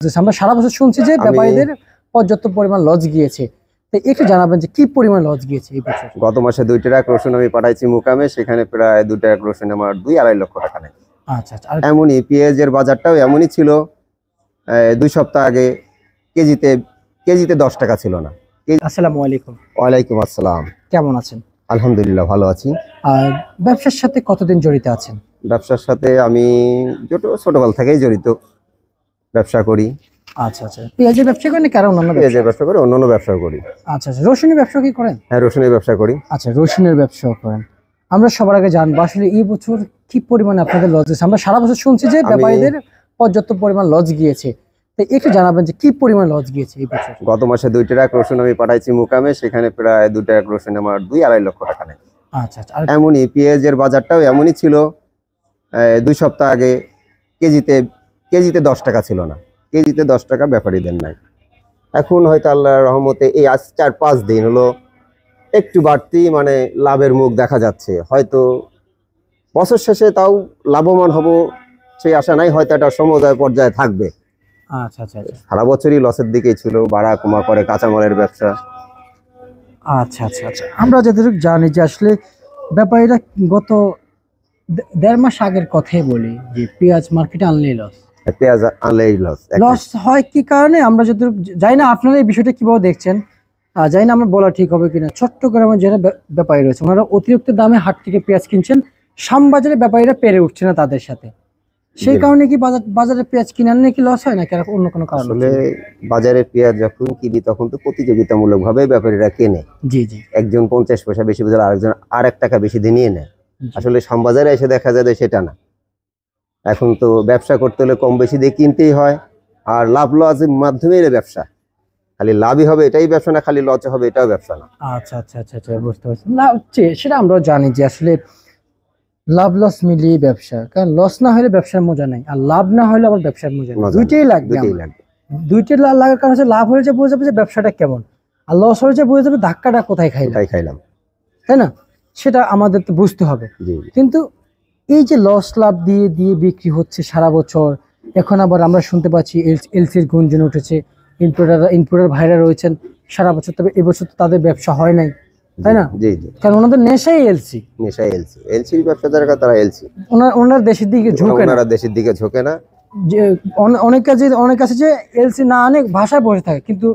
আমরা সারা বছর শুনছি যে ব্যাপারীদের পর্যাপ্ত পরিমাণ লস গিয়েছে, তো একটু জানাবেন যে কি পরিমাণ লস গিয়েছে এই বছর। গত মাসে 2 ট্রাক রসুন আমি পাঠাইছি মুকামে, সেখানে প্রায় 2 ট্রাক রসুন আমার 2-2.5 লক্ষ টাকা নেই। আচ্ছা আচ্ছা। আর এমনই পেঁয়াজের বাজারটাও এমনই ছিল, 2 সপ্তাহ আগে কেজিতে 10 টাকা ছিল না। আসসালামু আলাইকুম। ওয়ালাইকুম আসসালাম। কেমন আছেন? আলহামদুলিল্লাহ ভালো আছি। আর ব্যবসার সাথে কতদিন জড়িত আছেন? ব্যবসার সাথে আমি ছোটবেলা থেকেই জড়িত, ব্যবসা করি। আচ্ছা আচ্ছা। পেঁয়াজের ব্যবসা করেন কারণ অন্যান্য পেঁয়াজের ব্যবসা করি, অন্যান্য ব্যবসা করি। আচ্ছা আচ্ছা। রসুনের ব্যবসা কি করেন? হ্যাঁ, রসুনের ব্যবসা করি। আচ্ছা, রসুনের ব্যবসা করেন। আমরা সবার আগে জানবো আসলে এই বছর কি পরিমাণে আপনাদের লস গেছে। আমরা সারা বছর শুনছি যে ব্যাপারীদের পর্যাপ্ত পরিমাণ লস গিয়েছে, তো একটু জানাবেন যে কি পরিমাণ লস গিয়েছে এই বছর। গত মাসে 2 ট্রাক রসুন আমি পাঠাইছি মুকামে, সেখানে প্রায় 2 ট্রাক রসুন আমার 2-2.5 লক্ষ টাকা নেই। আচ্ছা আচ্ছা। আর এমনই পেঁয়াজের বাজারটাও এমনই ছিল, 2 সপ্তাহ আগে কেজিতে 10 টাকা ছিল না। কেজিতে 10 টাকা ব্যাপারীদের নাই। এখন হয়তো আল্লাহর রহমতে এই আজ 4-5 দিন হলো একটু বাড়তি, মানে লাভের মুখ দেখা যাচ্ছে। হয়তো বছর শেষে তাও লাভবান হব সেই আশা নাই, হয়তো একটা সমুদয় পর্যায়ে থাকবে। আচ্ছা আচ্ছা আচ্ছা। সারা বছরই লসের দিকেই ছিল, বাড়া কমা করে কাঁচামালের ব্যবসা। আচ্ছা আচ্ছা আচ্ছা। আমরা যতটুকু জানি যে আসলে ব্যাপারীরা গত 1.5 মাস আগের কথাই বলি যে পেঁয়াজ মার্কেটে আনলেই লস। পেঁয়াজ আনলেই লস। লস হয় কি কারণে আমরা যতটুকু জানি না, আপনারা এই বিষয়টা কিভাবে দেখছেন জানি না, আমরা বলা ঠিক হবে কিনা। চট্টগ্রামের যারা ব্যাপারী রয়েছে ওনারা অতিরিক্ত দামে হাট থেকে পেঁয়াজ কিনছেন, শ্যামবাজারে ব্যাপারীরা পেরে উঠছে না তাদের সাথে, সেই কারণে কি বাজারে পেঁয়াজ কিনে আনলে কি লস হয় না, অন্য কোনো কারণ? আসলে বাজারে পেঁয়াজ যখন কিনি তখন তো প্রতিযোগিতামূলক ভাবে ব্যাপারীরা কেনে। জি জি। একজন 50 পয়সা বেশি বোঝালে আরেকজন 1 টাকা বেশি দিয়ে নিয়ে নেয়। আসলে শ্যামবাজারে এসে দেখা যায় যে সেটা না। এখন তো ব্যবসা করতে হলে কম বেশি দিয়ে কিনতেই হয়, আর লাভ লসের মাধ্যমে এর ব্যবসা। খালি লাভই হবে এটাই ব্যবসা না, খালি লস হবে এটাও ব্যবসা না। আচ্ছা আচ্ছা আচ্ছা আচ্ছা, বুঝতে পারছি। না হচ্ছে সেটা আমরাও জানি যে আসলে লাভ লস মিলিয়ে ব্যবসা, কারণ লস না হলে ব্যবসার মজা নাই, আর লাভ না হলে আবার ব্যবসার মজা নেই। দুইটাই লাগবে। দুইটাই লাগার কারণ হচ্ছে লাভ হলে যে বোঝা যাবে যে ব্যবসাটা কেমন, আর লস হলে যে বোঝা যাবে ধাক্কাটা কোথায় খাইলাম, তাই না? সেটা আমাদের তো বুঝতে হবে। কিন্তু এই যে লস লাভ দিয়ে দিয়ে বিক্রি হচ্ছে সারা বছর, এখন আবার আমরা শুনতে পাচ্ছি এলসির গুঞ্জন উঠেছে, ইম্পোর্টার ভাইরা রয়েছেন সারা বছর, তবে এবছর তো তাদের ব্যবসা হয় নাই, তাই না? কারণ ওনাদের নেশাই এলসির ব্যবসা যারা তারা এলসি, ওনারা দেশের দিকে ঝোঁকে না। যে অনেক কাছে যে এলসি না আনে ভাষায় বসে থাকে, কিন্তু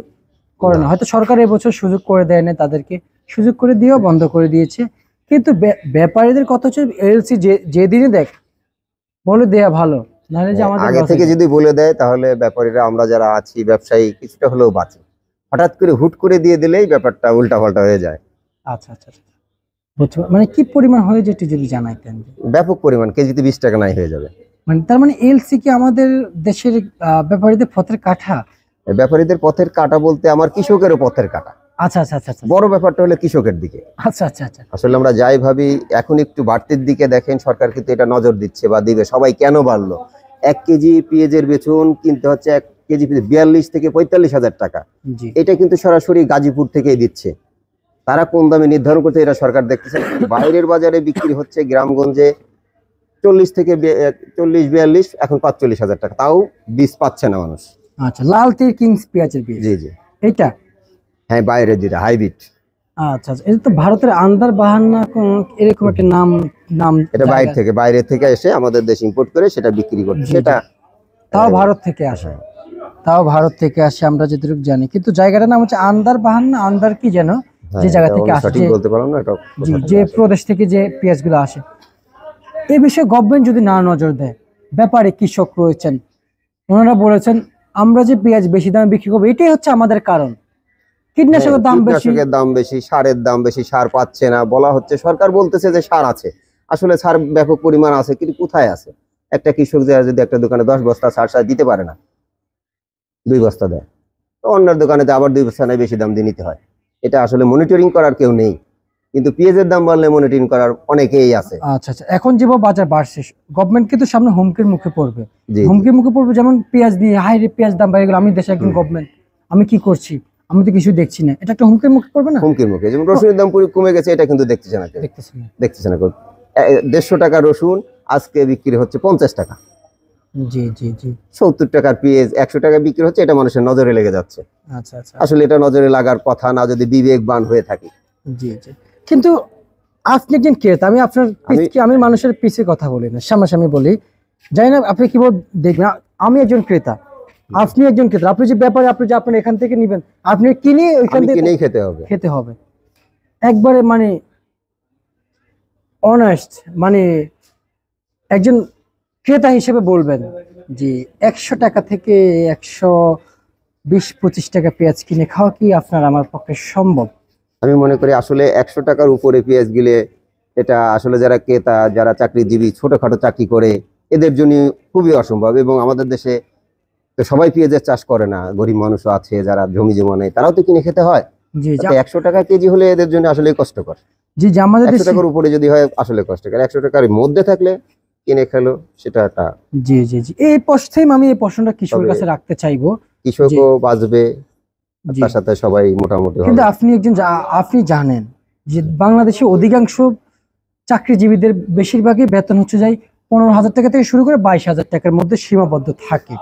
করে না। হয়তো সরকার এবছর সুযোগ করে দেয় না, তাদেরকে সুযোগ করে দিয়েও বন্ধ করে দিয়েছে। কিন্তু ব্যাপারীদের কথা হচ্ছে এলসি যেদিনই দেখ বলে দেয়া ভালো, নাহলে যে আমাদের আগে থেকে যদি বলে দেয় তাহলে ব্যাপারীরা আমরা যারা আছি ব্যবসায়ী কিছুটা হলেও বাঁচে। হঠাৎ করে হুট করে দিয়ে দিলেই ব্যাপারটা উল্টাপাল্টা হয়ে যায়। আচ্ছা আচ্ছা আচ্ছা, মানে কি পরিমাণ হয়ে যেটি যদি জানাইতেন। ব্যাপক পরিমাণ, কেজিতে 20 টাকা নাই হয়ে যাবে। মানে তার মানে এলসি কি আমাদের দেশের ব্যাপারীদের পথের কাঁটা? ব্যাপারীদের পথের কাঁটা বলতে আমার কৃষকেরও পথের কাঁটা। আচ্ছা আচ্ছা আচ্ছা। বড় ব্যাপারটা হলো কৃষকের দিকে। আচ্ছা আচ্ছা আচ্ছা। আসলে আমরা যাই ভাবি এখন একটু বাড়তির দিকে, দেখেন সরকার কিন্তু এটা নজর দিচ্ছে বা দিবে। সবাই কেন বাড়লো? 1 কেজি পেঁয়াজের বেচন কিনতে হচ্ছে 1 কেজি 42 থেকে 45 হাজার টাকা। এটা কিন্তু সরাসরি গাজীপুর থেকেই দিচ্ছে। তারা কোন দামে নির্ধারণ করছে এটা সরকার দেখতেছে। বাইরের বাজারে বিক্রি হচ্ছে গ্রামগঞ্জে 40 থেকে 42, এখন 45 হাজার টাকা, তাও বীজ পাচ্ছে না মানুষ। আচ্ছা, লাল তীর কিংস পেঁয়াজের বীজ। জি জি, এটা হ্যাঁ বাইরের যেটা হাইব্রিড। আচ্ছা আচ্ছা, এটা তো ভারতের আন্দার বাহান্না এরকম একটা নাম। এটা বাইরে থেকে এসে আমাদের দেশে ইম্পোর্ট করে সেটা বিক্রি করছে। সেটা তাও ভারত থেকে আসে, আমরা যতটুকু জানি। কিন্তু জায়গাটার নাম হচ্ছে আন্দার বাহান্না, আন্দার কি যেন, যে জায়গা থেকে আসে, সঠিক বলতে পারলাম না এটা, যে প্রদেশ থেকে যে পেঁয়াজগুলো আসে। এই বিষয়ে গভর্নমেন্ট যদি না নজর দেয়, ব্যাপারে কৃষক রয়েছেন ওনারা বলেছেন আমরা যে পেঁয়াজ বেশি দামে বিক্রি করবো এটাই হচ্ছে আমাদের কারণ। কীটনাশকের দাম বেশি, সারের দাম বেশি, সার পাচ্ছে না। বলা হচ্ছে সরকার বলতেছে যে সার আছে, আসলে সার ব্যাপক পরিমাণ আছে, কিন্তু কোথায় আছে? একটা কৃষক যদি একটা দোকানে 10 বস্তা সার দিতে পারে না, 2 বস্তা দেয়, তো অন্যের দোকানে আবার 2 বস্তা নেই, বেশি দাম দিয়ে নিতে হয়। এটা আসলে মনিটরিং করার কেউ নেই, কিন্তু পেঁয়াজের দাম বাড়লে মনিটরিং করার অনেকেই আছে। আচ্ছা আচ্ছা, এখন যে বাজার বাড়ছে গভর্নমেন্ট কিন্তু সামনে হুমকির মুখে পড়বে। যেমন পেঁয়াজ দিয়ে হাই রে পেঁয়াজ দাম বেড়ে গেল, আমি দেশে একজন গভর্নমেন্ট, আমি কি করছি? আমি তো কিছু দেখছি না, এটা একটা হুমকির মুখে পড়বে না? হুমকির মুখে। যেমন রসুনের দাম পুরো কমে গেছে, এটা কিন্তু দেখতেছে না। 150 টাকা রসুন আজকে বিক্রি হচ্ছে 50 টাকা। জি জি জি। 70 টাকার পেঁয়াজ 100 টাকা বিক্রি হচ্ছে, এটা মানুষের নজরে লেগে যাচ্ছে। আচ্ছা আচ্ছা। আসলে এটা নজরে লাগার কথা না, যদি বিবেকবান হয়ে থাকি। জি জি। কিন্তু আপনি একজন ক্রেতা, আমি আপনার আমি মানুষের পিছে কথা বলি না, সামনাসামনি বলি। জানি না আপনি কি দেখবেন, আমি একজন ক্রেতা, আপনি একজন ক্রেতা, আপনি যে ব্যাপারে আপনি যে আপনার এখান থেকে নিবেন, আপনি কিনে ওইখান থেকে কিনেই খেতে হবে, খেতে হবে একবারে, মানে অনেস্ট, মানে একজন ক্রেতা হিসেবে বলবেন যে 100 টাকা থেকে 120-25 টাকা পেঁয়াজ কিনে খাওয়া কি আপনার আমার পক্ষে সম্ভব? আমি মনে করি আসলে 100 টাকার উপরে পেঁয়াজ গিলে এটা আসলে যারা ক্রেতা, যারা চাকরিজীবী, ছোটখাটো চাকরি করে, এদের জন্য খুবই অসম্ভব। এবং আমাদের দেশে তো সবাই পেঁয়াজের চাষ করে না, গরিব মানুষও আছে যারা জমি জমা নেই, তারাও তো কিনে খেতে হয়। জি জি। 100 টাকা কেজি হলে এদের জন্য আসলে কষ্টকর। জি জি, আমাদের 100 টাকার উপরে যদি হয় আসলে কষ্টকর, 100 টাকার মধ্যে থাকলে কিনে খেলো সেটা একটা। জি জি জি। এই প্রশ্নেই আমি এই প্রশ্নটা কৃষকের কাছে রাখতে চাইবো। কৃষকও বাঁচবে, তার সাথে সবাই মোটামুটি হবে। কিন্তু আপনি একজন আপনি জানেন যে বাংলাদেশে অধিকাংশ চাকরিজীবীদের বেশিরভাগই বেতন হচ্ছে যাই 15,000 টাকা থেকে শুরু করে 22,000 টাকার মধ্যে সীমাবদ্ধ থাকে,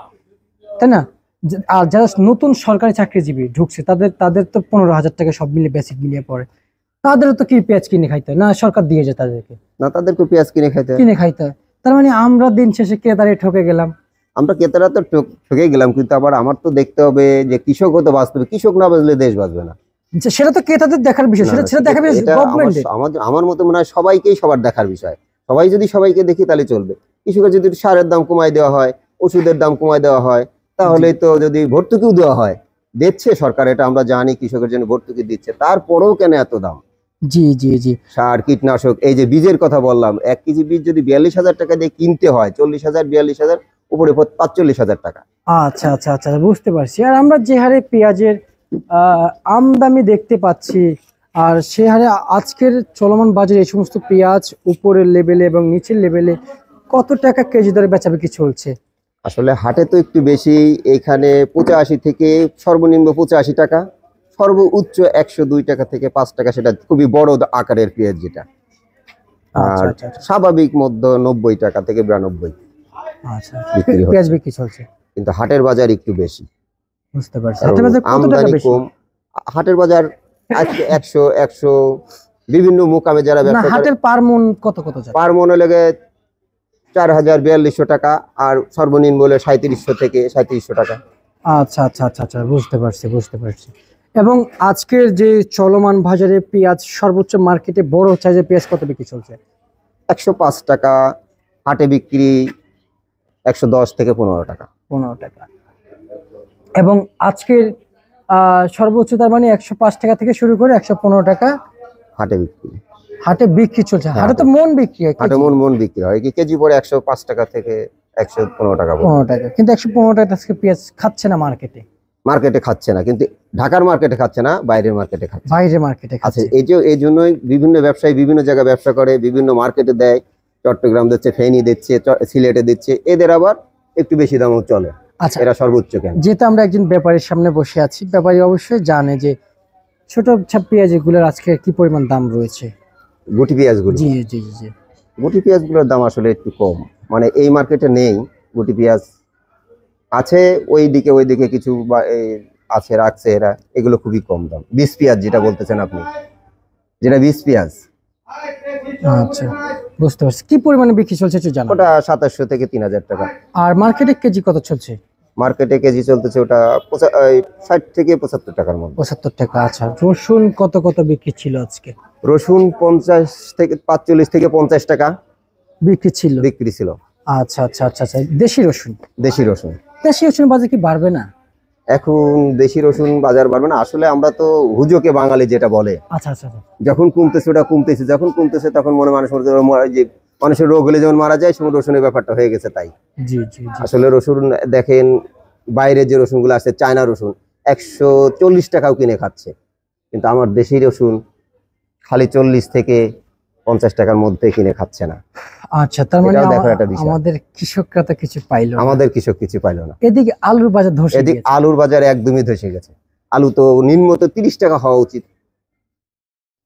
তাই না? আর যারা নতুন সরকারি চাকরিজীবী ঢুকছে তাদের তাদের তো 15,000 টাকা সব মিলে বেসিক মিলিয়ে পড়ে। তাদেরও তো কি পেঁয়াজ কিনে খাইতে হয় না, সরকার দিয়ে যায় তাদেরকে? না, তাদেরকে পেঁয়াজ কিনে খাইতে হয়। তার মানে আমরা দিন শেষে ক্রেতারে ঠকে গেলাম। আমরা ক্রেতারা তো ঠকে গেলাম, কিন্তু আবার আমার তো দেখতে হবে যে কৃষকও তো বাঁচতে হবে। কৃষক না বাঁচলে দেশ বাঁচবে না। সেটা তো ক্রেতাদের দেখার বিষয়, সেটা দেখার বিষয় গভর্নমেন্টের। আমার মতে মনে হয় সবাইকেই সবার দেখার বিষয়। সবাই যদি সবাইকে দেখি তাহলে চলবে। কৃষকের যদি সারের দাম কমায় দেওয়া হয়, ওষুধের দাম কমায় দেওয়া হয়, তাহলে তো, যদি ভর্তুকিও দেওয়া হয়, দিচ্ছে সরকার, এটা আমরা জানি, কৃষকের জন্য ভর্তুকি দিচ্ছে, তারপরেও কেন এত দাম? জি জি জি। সার, কীটনাশক, এই যে বীজের কথা বললাম, 1 কেজি বীজ যদি 42,000 টাকা দিয়ে কিনতে হয়, 40,000, 42,000, উপরে 45,000 টাকা। আচ্ছা আচ্ছা আচ্ছা, বুঝতে পারছি। আর আমরা যে হারে পেঁয়াজের আমদানি দেখতে পাচ্ছি, আর সে হারে আজকের চলমান বাজারে এই সমস্ত পেঁয়াজ উপরের লেভেলে এবং নিচের লেভেলে কত টাকা কেজি দরে বেচাবিক্রি চলছে? আসলে হাটে তো একটু বেশি, এখানে 85 থেকে সর্বনিম্ন 85 টাকা, সর্বোচ্চ 102 টাকা থেকে 5 টাকা, সেটা খুবই বড় আকারের পেঁয়াজ যেটা। আর স্বাভাবিক মধ্য 90 টাকা থেকে 92 পেঁয়াজ বিক্রি চলছে। কিন্তু হাটের বাজার একটু বেশি। বুঝতে পারছি। আমদানি কম, হাটের বাজার আজকে 100 বিভিন্ন মোকামে যারা ব্যবসা করে, হাটের পার মন কত যায়? পার মনে লেগে 4,000-4,200 টাকা, আর সর্বনিম্ন বলে 3700 থেকে 3700 টাকা। আচ্ছা আচ্ছা আচ্ছা আচ্ছা, বুঝতে পারছি। এবং আজকের যে চলমান বাজারে পেঁয়াজ সর্বোচ্চ মার্কেটে বড় সাইজের পেঁয়াজ কত বিক্রি চলছে? 105 টাকা, হাটে বিক্রি 110 থেকে 15 টাকা। 15 টাকা। এবং আজকের সর্বোচ্চ তার মানে 105 টাকা থেকে শুরু করে 115 টাকা হাটে বিক্রি চলছে। হাটে তো মন বিক্রি হয়, হাটে মন বিক্রি হয়, কি কেজি পরে 105 টাকা থেকে 115 টাকা। 15 টাকা, কিন্তু 115 টাকা আজকে পেঁয়াজ খাচ্ছে না মার্কেটে খাচ্ছে না, কিন্তু ঢাকার মার্কেটে খাচ্ছে না, বাইরের মার্কেটে খাচ্ছে। বাইরের মার্কেটে খাচ্ছে। এই জন্যই বিভিন্ন ব্যবসায়ী বিভিন্ন জায়গায় ব্যবসা করে, বিভিন্ন মার্কেটে দেয়, চট্টগ্রাম দিচ্ছে, ফেনী দিচ্ছে, সিলেটে দিচ্ছে, এদের আবার একটু বেশি দামও চলে। আচ্ছা, এরা সর্বোচ্চ কেন? যেহেতু আমরা একজন ব্যাপারীর সামনে বসে আছি, ব্যাপারী অবশ্যই জানে যে ছোট পেঁয়াজ এগুলোর আজকে কি পরিমাণ দাম রয়েছে। গুটি পেঁয়াজগুলো, জি জি জি, গুটি পেঁয়াজগুলোর দাম আসলে একটু কম, মানে এই মার্কেটে নেই। গুটি পেঁয়াজ আছে ওই দিকে কিছু আছে, রাখছে এরা, এগুলো খুবই কম দাম। বীজ পেঁয়াজ যেটা বলতেছেন আপনি, যেটা বীজ পেঁয়াজ, আচ্ছা বুঝতে পারছি। কি পরিমাণে বিক্রি চলছে একটু জানান। ওটা 2700 থেকে 3000 টাকা। আর মার্কেটে কেজি কত চলছে? মার্কেটে কেজি চলতেছে ওটা 60 থেকে 75 টাকার মধ্যে। 75 টাকা। আচ্ছা, রসুন কত বিক্রি ছিল আজকে? রসুন 45 থেকে 50 টাকা বিক্রি ছিল। আচ্ছা আচ্ছা আচ্ছা আচ্ছা। দেশি রসুন বাজার কি বাড়বে না এখন? দেশি রসুন বাজার বাড়বে না আসলে, আমরা তো হুজুকে বাঙালি যেটা বলে। আচ্ছা আচ্ছা, যখন কমতেছে ওটা কমতেছে, যখন কমতেছে তখন মানুষের রোগ হলে যেমন মারা যায়, সেমন রসুনের ব্যাপারটা হয়ে গেছে তাই। জি জি। আসলে রসুন দেখেন, বাইরের যে রসুন গুলো আছে, চায়না রসুন 140 টাকাও কিনে খাচ্ছে, কিন্তু আমার দেশি রসুন খালি 40 থেকে 50 টাকার মধ্যে কিনে খাচ্ছে না। আচ্ছা, তার মানে আমাদের কৃষকরা তো কিছু পাইলো না। আমাদের কৃষক কিছু পাইলো না। এদিকে আলুর বাজার ধসে গেছে। এদিকে আলুর বাজার একদমই ধসে গেছে। আলু তো নিম্নত 30 টাকা হওয়া উচিত,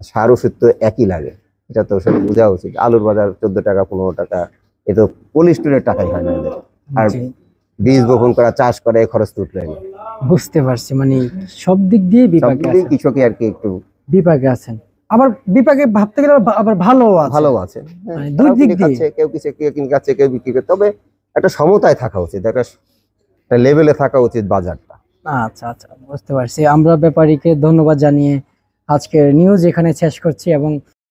সার ওষুধ তো একই লাগে, এটা তো সব বোঝা উচিত। আলুর বাজার 14 টাকা 15 টাকা, এ তো কোল্ড স্টোরের টাকাই হয় না এদের। আর জি, বীজ বপন করা, চাষ করা, এই খরচ তো উঠবে না। বুঝতে পারছি, মানে সব দিক দিয়ে সব বিপাকে দিকেই আছেন। কৃষকই আর কি একটু বিপাকে আছেন, আবার বিপাকে ভাবতে গেলে আবার ভালো আছে। ভালো আছে। হ্যাঁ, মানে দুই তারাও দিক কিনে দিয়ে। খাচ্ছে, কেউ কিছু কেউ কিনে খাচ্ছে, কেউ বিক্রি করে। তবে একটা সমতায় থাকা উচিত, একটা লেভেলে থাকা উচিত বাজারটা। আচ্ছা আচ্ছা, বুঝতে পারছি। আমরা ব্যাপারীকে ধন্যবাদ জানিয়ে আজকের নিউজ এখানে শেষ করছি এবং